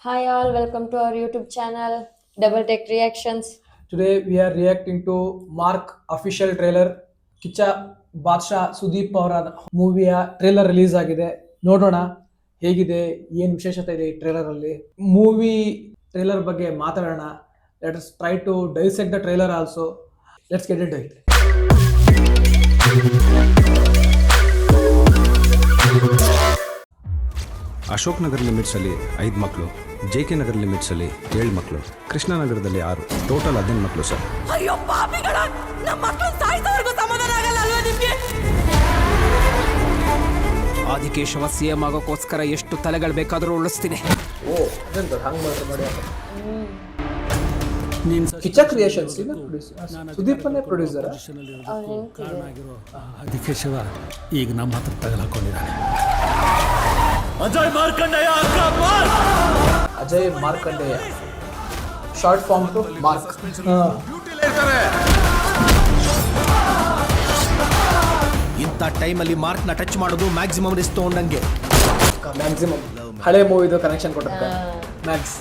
Hi all, welcome to our YouTube channel Double Take Reactions. Today we are reacting to Mark official trailer. Kichcha ಬಾದ್ಶಾ Sudeep ಅವರ ಮೂವಿಯ trailer release ಆಗಿದೆ. ನೋಡೋಣ ಹೇಗಿದೆ, ಏನು ವಿಶೇಷತೆ ಇದೆ ಈ ಟ್ರೇಲರ್ ಅಲ್ಲಿ. ಮೂವಿ ಟ್ರೇಲರ್ ಬಗ್ಗೆ ಮಾತಾಡೋಣ. Let us try to dissect the trailer also. Let's get it. Ashok Nagar limits ಅಲ್ಲಿ 5 ಮಕ್ಕಳು, JK ನಗರ್ ಲಿಮಿಟ್ಸ್ ಅಲ್ಲಿ 7 ಮಕ್ಕಳು, ಕೃಷ್ಣನಗರದಲ್ಲಿ 6, ಟೋಟಲ್ 15 ಮಕ್ಕಳು ಸರ್. ಅಯ್ಯೋ ಪಾಪಿಗಳ, ನಮ್ಮ ಮಕ್ಕಳು ಸಾಯಿಸೋವರೆಗೂ ಸಮಾಧಾನ ಆಗಲ್ಲ ಅಲ್ವಾ ನಿಮ್ಗೆ? ಆದಿಕೇಶವ CM ಆಗೋಕ್ಕೋಸ್ಕರ ಎಷ್ಟು ತಲೆಗಳು ಬೇಕಾದರೂ ಉಳಿಸ್ತೀನಿ. ಕಿಚ್ಚ ಕ್ರಿಯೇಷನ್ಸ್ ಸುದೀಪನೇ ಪ್ರೊಡ್ಯೂಸರ್. ಆದಿಕೇಶವ ಈಗ ನಮ್ಮ ಹತ್ರ ತಗಲಾಕೊಂಡಿದ್ದಾನೆ. Ajay Markandeya, short form to Mark. ಇಂಥ ಟೈಮಲ್ಲಿ ಮಾರ್ಕ್ನ ಟಚ್ ಮಾಡೋದು ಮ್ಯಾಕ್ಸಿಮಮ್ ರಿಸ್ಕ್ ತಗೊಂಡಂಗೆ. ಮ್ಯಾಕ್ಸಿಮಮ್ ಹಳೆ ಮೂವಿದು ಕನೆಕ್ಷನ್ ಕೊಡುತ್ತೆ ಮ್ಯಾಕ್ಸ್.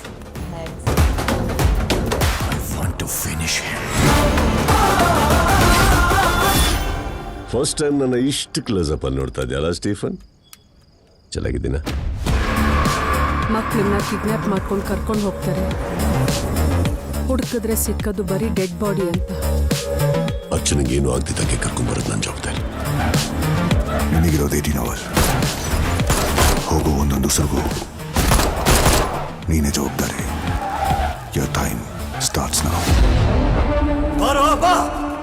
ಫಸ್ಟ್ ಟೈಮ್ ನನ್ನ ಇಷ್ಟು ಕ್ಲೋಸ್ ಅಪ್ ಅಲ್ಲಿ ನೋಡ್ತಾ ಇದೆಯಲ್ಲ ಸ್ಟೀಫನ್, ಚೆನ್ನಾಗಿದ್ದೀನ? ಮಕ್ಕಳನ್ನ ಕಿಡ್ನಾಪ್ ಮಾಡ್ಕೊಂಡು ಕರ್ಕೊಂಡು ಹೋಗ್ತಾರೆ, ಹುಡುಕಿದ್ರೆ ಸಿಕ್ಕದು ಬರೀ ಡೆಡ್ ಬಾಡಿ ಅಂತ. ಅಚ್ಚನಿಗೇನು ಆಗ್ದಿದ್ದಾಗೆ ಕರ್ಕೊಂಡ್ಬರೋದು ನನ್ನ ಜವಾಬ್ದಾರಿ. ನಿನಗಿರೋದು 18 hours. ಹೋಗು, ಒಂದೊಂದು ಸರ್ಗು ನೀನೇ ಜವಾಬ್ದಾರಿ. Your time starts now.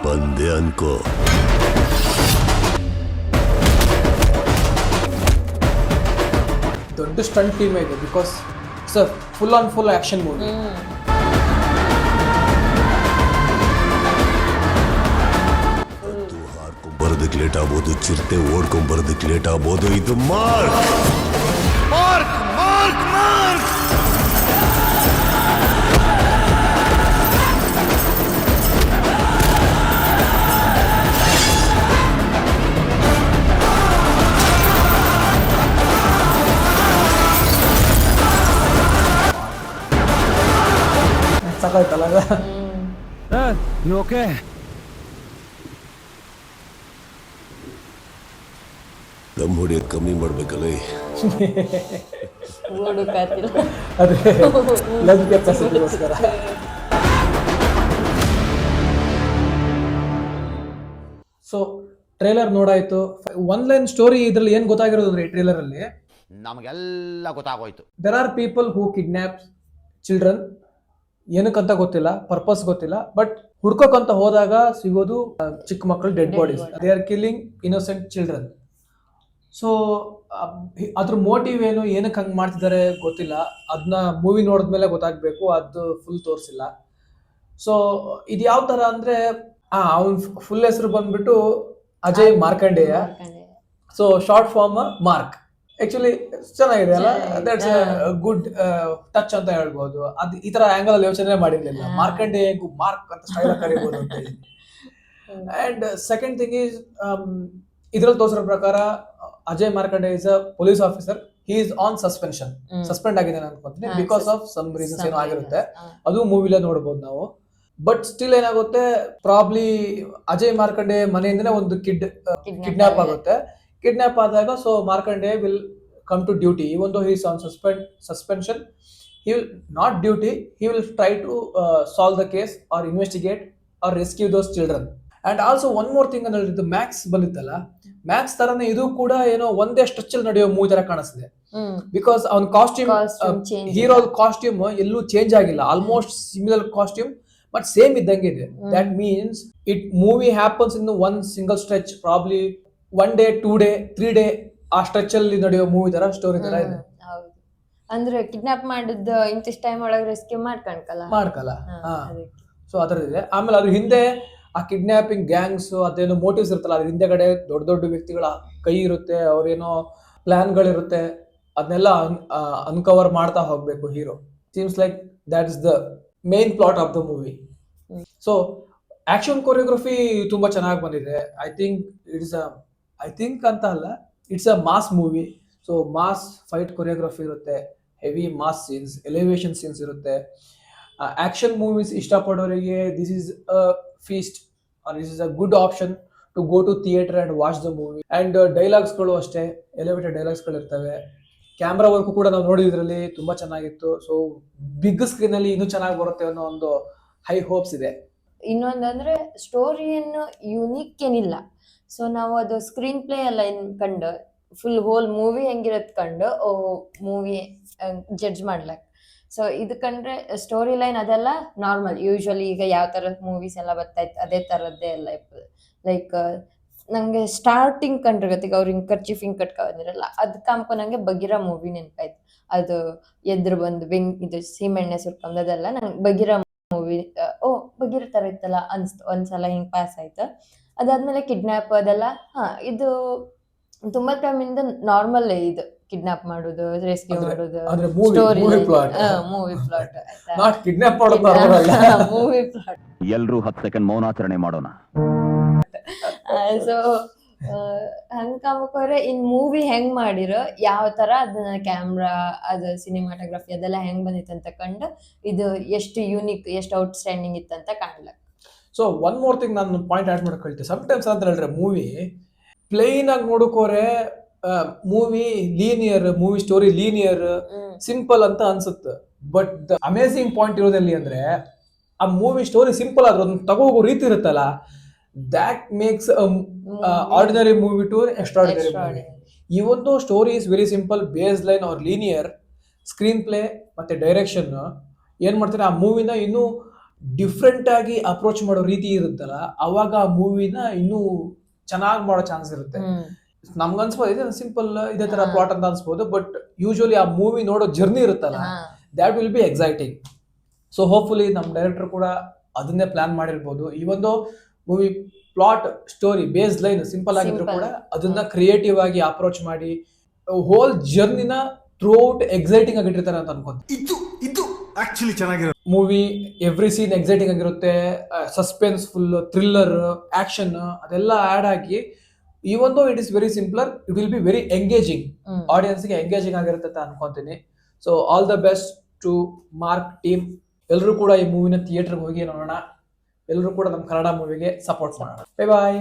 ಬಂದೆ ಅನ್ಕೋ. ದೊಡ್ಡ ಸ್ಟಂಟ್ ಟೀಮ್ ಇದೆ, because it's a full on full action movie. ಹಾರ್ಕೊಂಬರೋದಕ್ಕೆ ಲೇಟ್ ಆಗ್ಬೋದು, ಚಿರತೆ ಓಡ್ಕೊಂಬರೋದಕ್ಕೆ ಲೇಟ್ ಆಗ್ಬೋದು. ಇದು ಮಾರ್ಕ್ ಮಾರ್ಕ್ ಮಾರ್ಕ್ ಮಾರ್ಕ್. ಸಾಕಾಯ್ತಲ್ಲ ನೀವು ಓಕೆ? ದಮ್ ಹೊಡಿಯೋದು ಕಮ್ಮಿ ಮಾಡ್ಬೇಕಲ್ಲ. ಹುಡುಕಾತಿಲ್ಲ. ಅದೇ ಲಂಚ್ ಕೆಪಾಸಿಟಿಗೋಸ್ಕರ. ಸೊ ಟ್ರೇಲರ್ ನೋಡಾಯ್ತು. ಒನ್ ಲೈನ್ ಸ್ಟೋರಿ ಇದ್ರಲ್ಲಿ ಏನ್ ಗೊತ್ತಾಗಿರೋದು ಅಂದ್ರೆ, ಈ ಟ್ರೇಲರ್ ಅಲ್ಲಿ ನಮಗೆಲ್ಲ ಗೊತ್ತಾಗೋಯ್ತು. There are people who kidnap children. ಏನಕ್ಕಂತ ಗೊತ್ತಿಲ್ಲ, ಪರ್ಪಸ್ ಗೊತ್ತಿಲ್ಲ, ಬಟ್ ಹುಡ್ಕೋಕಂತ ಹೋದಾಗ ಸಿಗೋದು ಚಿಕ್ಕ ಮಕ್ಕಳು dead bodies. They are killing innocent children. So ಅದ್ರ ಮೋಟಿವ್ ಏನು, ಏನಕ್ಕೆ ಹಂಗೆ ಮಾಡ್ತಿದ್ದಾರೆ ಗೊತ್ತಿಲ್ಲ. ಅದನ್ನ ಮೂವಿ ನೋಡಿದ್ಮೇಲೆ ಗೊತ್ತಾಗಬೇಕು, ಅದು ಫುಲ್ ತೋರಿಸಿಲ್ಲ. ಸೊ ಇದು ಯಾವ ಥರ ಅಂದರೆ, ಅವನ ಫುಲ್ ಹೆಸರು ಬಂದ್ಬಿಟ್ಟು Ajay Markandeya. So short form Mark. Actually ಚೆನ್ನಾಗಿದೆ ಅಲ್ಲ, ದಟ್ಸ್ ಗುಡ್ ಟಚ್ ಅಂತ ಹೇಳ್ಬೋದು. ಅದು ಈ ತರ ಆಂಗಲ್ ಅಲ್ಲಿ ಯೋಚನೆ ಮಾಡಿರ್ಲಿಲ್ಲ. ಮಾರ್ಕಂಡೇಯಗೂ ಮಾರ್ಕ್ ಅಂತ ಸ್ಟೈಲ್ ಕರೀಬಹುದು ಅಂತ ಹೇಳಿ. ಅಂಡ್ ಸೆಕೆಂಡ್ ಥಿಂಗ್ ಈಸ್, ಇದ್ರಲ್ಲಿ ತೋರಿಸಿರೋ ಪ್ರಕಾರ Ajay Markandeya is a police officer. He is on suspension. Suspend ಆಗಿದ್ದಾನೆ ಅನ್ಕೊಂತೀನಿ, ಬಿಕಾಸ್ ಆಫ್ ಸಮ್ ರೀಸನ್ಸ್ ಏನೋ ಆಗಿರುತ್ತೆ. ಅದು ಮೂವಿಲೇ ನೋಡ್ಬೋದು ನಾವು. ಬಟ್ ಸ್ಟಿಲ್ ಏನಾಗುತ್ತೆ, ಪ್ರಾಬ್ಲಿ ಅಜಯ್ ಮಾರ್ಕಂಡೇಯ ಮನೆಯಿಂದನೇ ಒಂದು ಕಿಡ್ನಾಪ್ ಆಗುತ್ತೆ. ಕಿಡ್ನಾಪ್ ಆದಾಗ so Markandeya will come to duty. Even though he is on suspension, he will not duty, he will try to solve the case or investigate or rescue those children. And also one more thing ಅಂದ್ರೆ, ಇದು Max ಬಂದಿತ್ತಲ್ಲ, Max ತರನೇ ಇದು ಕೂಡ ಏನೋ ಒಂದೇ stretch ಅಲ್ಲಿ ನಡೆಯೋ movie ತರ ಕಾಣಿಸ್ತಿದೆ. ಬಿಕಾಸ್ ಅವನ ಕಾಸ್ಟ್ಯೂಮ್, ಹೀರೋ ಕಾಸ್ಟ್ಯೂಮ್ ಎಲ್ಲೂ ಚೇಂಜ್ ಆಗಿಲ್ಲ. Almost similar costume, but same ಇದ್ದಂಗೆ ಇದೆ. That means it movie happens in one single stretch, probably 1 day 2 day 3 day ಆ ಸ್ಟ್ರೆಚ್ ಅಲ್ಲಿ ನಡೆಯೋ ಮೂವಿ ತರ ಸ್ಟೋರಿ ತರ ಇದೆ. ಅಂದ್ರೆ ಕಿಡ್ನಾಪ್ ಮಾಡಿದ ಇಂತಿಷ್ಟ ಟೈಮ್ ಒಳಗೆ ರೆಸ್ಕ್ಯೂ ಮಾಡ್ಕಲ್ಲ. ಸೊ ಅದರದಿದೆ. ಆಮೇಲೆ ಅದ್ರ ಹಿಂದೆ ಆ ಕಿಡ್ನಾಪಿಂಗ್ ಗ್ಯಾಂಗ್ಸ್ ಅದೇನೋ ಮೋಟಿವ್ಸ್ ಇರುತ್ತಲ್ಲ, ಅದ್ರ ಹಿಂದೆಗಡೆ ದೊಡ್ಡ ದೊಡ್ಡ ವ್ಯಕ್ತಿಗಳ ಕೈ ಇರುತ್ತೆ, ಅವ್ರೇನೋ ಪ್ಲಾನ್ಗಳಿರುತ್ತೆ. ಅದನ್ನೆಲ್ಲ ಅನ್ಕವರ್ ಮಾಡ್ತಾ ಹೋಗ್ಬೇಕು hero. Seems like that is the main plot of the movie. So action choreography ತುಂಬಾ ಚೆನ್ನಾಗಿ ಬಂದಿದೆ. ಐ ಥಿಂಕ್ ಅಂತ ಅಲ್ಲ, it's a mass movie. So mass fight choreography ಇರುತ್ತೆ, heavy mass scenes, elevation scenes ಇರುತ್ತೆ. ಆಕ್ಷನ್ ಮೂವೀಸ್ ಇಷ್ಟಪಡೋರಿಗೆ this is a feast or this is a good option to go to theatre and watch the movie. And ಡೈಲಾಗ್ಸ್ಗಳು ಅಷ್ಟೇ elevated ಡೈಲಾಗ್ಸ್ಗಳು ಇರ್ತವೆ. Camera work ಕೂಡ ನಾವು ನೋಡಿದ್ರಲ್ಲಿ ತುಂಬಾ ಚೆನ್ನಾಗಿತ್ತು. ಸೊ ಬಿಗ್ ಸ್ಕ್ರೀನ್ ಅಲ್ಲಿ ಇನ್ನೂ ಚೆನ್ನಾಗಿ ಬರುತ್ತೆ ಅನ್ನೋ ಒಂದು ಹೈ ಹೋಪ್ಸ್ ಇದೆ. ಇನ್ನೊಂದಂದ್ರೆ ಸ್ಟೋರಿ ಏನು ಯುನೀಕ್ ಏನಿಲ್ಲ. ಸೊ ನಾವು ಅದು ಸ್ಕ್ರೀನ್ ಪ್ಲೇ ಎಲ್ಲ ಕಂಡು ಫುಲ್ ಹೋಲ್ ಮೂವಿ ಹೆಂಗಿರತ್ ಕಂಡು ಮೂವಿ ಜಡ್ಜ್ ಮಾಡ್ಲಕ್. ಸೊ ಇದು ಕಂಡ್ರೆ ಸ್ಟೋರಿ ಲೈನ್ ಅದೆಲ್ಲ ನಾರ್ಮಲ್ ಯೂಶ್ವಲಿ ಈಗ ಯಾವ ಥರದ ಮೂವೀಸ್ ಎಲ್ಲ ಬರ್ತಾಯಿತ್ತು ಅದೇ ಥರದ್ದೇ ಎಲ್ಲ ಲೈಕ್ ನಂಗೆ ಸ್ಟಾರ್ಟಿಂಗ್ ಕಂಡ್ರೆ ಗೊತ್ತೀಗ ಅವ್ರು ಹಿಂಗೆ ಕರ್ಚಿಫ್ ಹಿಂಗೆ ಕಟ್ಕೊಂಡಿರಲ್ಲ ಅದು ಕಾಮ್ಕೊ ನಂಗೆ ಬಗಿರಾ ಮೂವಿ ನೆನಪಾಯ್ತು. ಅದು ಎದ್ರು ಬಂದು ಇದು ಸೀಮೆಣ್ಣೆ ಸುರ್ಕೊಂಡ್ ಅದೆಲ್ಲ ನಂಗೆ ಬಗಿರಾ ಮೂವಿ ಬಗಿರ ಥರ ಇತ್ತಲ್ಲ ಅನ್ಸ್ತು. ಒಂದ್ಸಲ ಹಿಂಗೆ ಪಾಸ್ ಆಯ್ತು. ಅದಾದ್ಮೇಲೆ ಕಿಡ್ನ್ಯಾಪ್ ಅದೆಲ್ಲ ಇದು ತುಂಬಾ ಟೈಮಿಂದ ನಾರ್ಮಲ್ ಇದು ಕಿಡ್ನಾಪ್ ಮಾಡೋದು, ರೆಸ್ಕ್ಯೂ ಮಾಡೋದು, ಸ್ಟೋರಿ ಮೂವಿ ಪ್ಲಾಟ್ ಕಿಡ್ನಾಪ್ ಮಾಡೋದು ಮೂವಿ ಪ್ಲಾಟ್. ಎಲ್ರೂ 10 ಸೆಕೆಂಡ್ ಮೌನಾಚರಣೆ ಮಾಡೋಣ. ಸೊ ಹಂಗ್ ಕಾಮಕೋರೆ ಇನ್ ಮೂವಿ ಹೆಂಗ್ ಮಾಡಿರೋ ಯಾವ ತರ ಅದನ್ನ ಕ್ಯಾಮ್ರಾ ಅದು ಸಿನಿಮಾಟೋಗ್ರಫಿ ಅದೆಲ್ಲ ಹೆಂಗ್ ಬಂದಿತ್ತು ಅಂತ ಕಂಡು ಇದು ಎಷ್ಟು ಯೂನಿಕ್ ಎಷ್ಟು ಔಟ್ಸ್ಟ್ಯಾಂಡಿಂಗ್ ಇತ್ತಂತ ಕಾಣ್ಲಕ್. ಸೊ ಒನ್ ಮೋರ್ ಥಿಂಗ್ ನಾನು ಪಾಯಿಂಟ್ ಆಡ್ ಮಾಡಕ್ ಹೇಳ್ತೀನಿ. ಸಮ್ಟೈಮ್ಸ್ ಅಂತ ಹೇಳಿದ್ರೆ ಮೂವಿ ಪ್ಲೇನ್ ಆಗಿ ನೋಡಕೋರೆ movie linear, movie story linear simple ಅಂತ ಅನ್ಸುತ್ತೆ. ಬಟ್ ದ ಅಮೇಸಿಂಗ್ ಪಾಯಿಂಟ್ ಇರೋದಲ್ಲಿ ಅಂದ್ರೆ ಆ ಮೂವಿ ಸ್ಟೋರಿ ಸಿಂಪಲ್ ಆದ್ರೂ ಅದನ್ನ ತಗೋಗೋ ರೀತಿ ಇರುತ್ತಲ್ಲ, that makes ordinary movie to extraordinary movie. Even though story is very simple, baseline or linear, screenplay ಮತ್ತೆ ಡೈರೆಕ್ಷನ್ ಏನ್ ಮಾಡ್ತಾರೆ ಆ ಮೂವಿನ ಇನ್ನೂ ಡಿಫ್ರೆಂಟ್ ಆಗಿ ಅಪ್ರೋಚ್ ಮಾಡೋ ರೀತಿ ಇರುತ್ತಲ್ಲ, ಅವಾಗ ಆ ಮೂವಿನ ಇನ್ನೂ ಚೆನ್ನಾಗಿ ಮಾಡೋ ಚಾನ್ಸ್ ಇರುತ್ತೆ. ನಮ್ಗೆ ಅನ್ಸ್ಬೋದು ಇದೆ ಸಿಂಪಲ್ ಇದೇ ತರ ಪ್ಲಾಟ್ ಅಂತ ಅನ್ಸ್ಬೋದು, ಬಟ್ ಯೂಶುವಲಿ ಆ ಮೂವಿ ನೋಡೋ ಜರ್ನಿ ಇರುತ್ತಲ್ಲ, that will be exciting. So hopefully ನಮ್ಮ ಡೈರೆಕ್ಟರ್ ಕೂಡ ಅದನ್ನೇ ಪ್ಲಾನ್ ಮಾಡಿರ್ಬೋದು. ಈ ಒಂದು movie plot story base line simple ಆಗಿದ್ರು ಕೂಡ ಅದನ್ನ ಕ್ರಿಯೇಟಿವ್ ಆಗಿ ಅಪ್ರೋಚ್ ಮಾಡಿ ಹೋಲ್ ಜರ್ನಿನ ಥ್ರೂ ಔಟ್ ಎಕ್ಸೈಟಿಂಗ್ ಆಗಿಟ್ಟಿರ್ತಾರೆ ಅಂತ ಅನ್ಕೊಂತೀನಿ. ಇದು ಆಕ್ಚುಲಿ ಚೆನ್ನಾಗಿರೋ ಮೂವಿ ಎವ್ರಿ ಸೀನ್ ಎಕ್ಸೈಟಿಂಗ್ ಆಗಿರುತ್ತೆ, ಸಸ್ಪೆನ್ಸ್ ಫುಲ್ ಥ್ರಿಲ್ಲರ್ ಆಕ್ಷನ್ ಅದೆಲ್ಲ ಆಡ್ ಆಗಿ even though it is very simpler, it will be very engaging, ಆಡಿಯನ್ಸ್ಗೆ ಎಂಗೇಜಿಂಗ್ ಆಗಿರುತ್ತೆ ಅಂತ ಅನ್ಕೊಂತೀನಿ. So all the best to Mark team. ಎಲ್ಲರೂ ಕೂಡ ಈ ಮೂವಿನ ಥಿಯೇಟರ್ಗೆ ಹೋಗಿ ನೋಡೋಣ. ಎಲ್ಲರೂ ಕೂಡ ನಮ್ಮ ಕನ್ನಡ ಮೂವಿಗೆ ಸಪೋರ್ಟ್ ಮಾಡೋಣ. ಬೈ ಬಾಯ್.